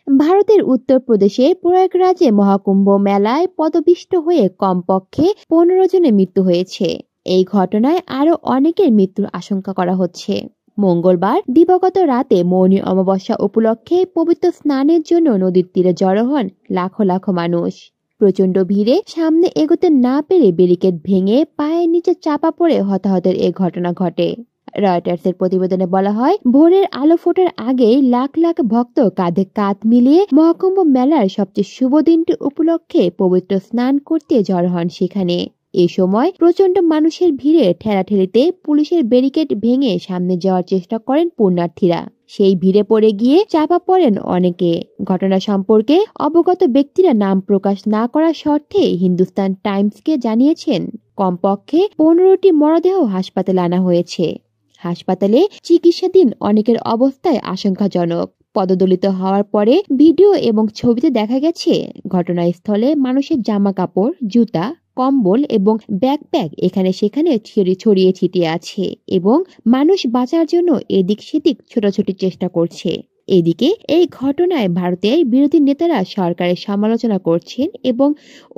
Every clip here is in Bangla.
ভারতের উত্তরপ্রদেশের প্রয়াগরাজে মহাকুম্ভ মেলায় পদপিষ্ট হয়ে কমপক্ষে 15 জনের মৃত্যু হয়েছে। এই ঘটনায় আরো অনেকের মৃত্যুর আশঙ্কা করা হচ্ছে। মঙ্গলবার দিবাগত রাতে মৌনী অমাবস্যা উপলক্ষে পবিত্র স্নানের জন্য নদীর তীরে জড়ো হন লাখো লাখো মানুষ। প্রচন্ড ভিড়ে সামনে এগোতে না পেরে ব্যারিকেড ভেঙে পায়ের নিচে চাপা পড়ে হতাহতের এ ঘটনা ঘটে। রয়টার্সের প্রতিবেদনে বলা হয়, ভোরের আলো ফোটার আগেই লাখ লাখ ভক্ত কাঁধে কাঁধ মিলিয়ে মহাকুম্ভ মেলার সবচেয়ে শুভ দিনটি উপলক্ষে পবিত্র স্নান করতে জড়ো হন সেখানে। এ সময় প্রচন্ড মানুষের ভিড়ে ঠেলাঠেলিতে পুলিশের ব্যারিকেড ভেঙে সামনে যাওয়ার চেষ্টা করেন পুণ্যার্থীরা। সেই ভিড়ে পড়ে গিয়ে চাপা পড়েন অনেকে। ঘটনা সম্পর্কে অবগত ব্যক্তিরা নাম প্রকাশ না করার শর্তে হিন্দুস্তান টাইমসকে জানিয়েছেন, কমপক্ষে 15টি মরদেহ হাসপাতালে আনা হয়েছে। হাসপাতালে চিকিৎসাধীন অনেকের অবস্থায় আশঙ্কাজনক। পদদলিত হওয়ার পরে ভিডিও এবং ছবিতে দেখা গেছে ঘটনাস্থলে মানুষের জামা কাপড়, জুতা, কম্বল এবং ব্যাকপ্যাক এখানে সেখানে ছড়িয়ে ছিটিয়ে আছে এবং মানুষ বাঁচার জন্য এদিক সেদিক ছোটাছুটির চেষ্টা করছে। এদিকে এই ঘটনায় ভারতের বিরোধী নেতারা সরকারের সমালোচনা করছেন এবং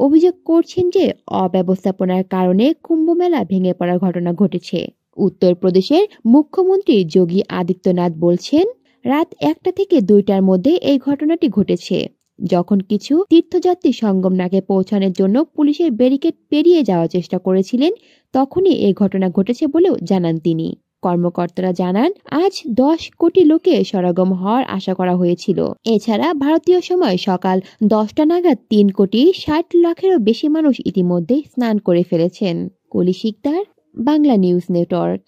অভিযোগ করছেন যে অব্যবস্থাপনার কারণে কুম্ভমেলা ভেঙে পড়ার ঘটনা ঘটেছে। উত্তরপ্রদেশের মুখ্যমন্ত্রী যোগী আদিত্যনাথ বলছেন, রাত 1টা থেকে 2টার মধ্যে এই ঘটনাটি ঘটেছে। যখন কিছু তীর্থযাত্রী সঙ্গমনাগে পৌঁছানোর জন্য পুলিশের ব্যারিকেড পেরিয়ে যাওয়ার চেষ্টা করেছিলেন, তখনই এই ঘটনা ঘটেছে বলেও জানান তিনি। কর্মকর্তারা জানান, আজ 10 কোটি লোকের সমাগম হওয়ার আশা করা হয়েছিল। এছাড়া ভারতীয় সময় সকাল 10টা নাগাদ 3,60,00,000-এরও বেশি মানুষ ইতিমধ্যে স্নান করে ফেলেছেন। কলি শিকদার, বাংলা নিউজ নেটওয়ার্ক।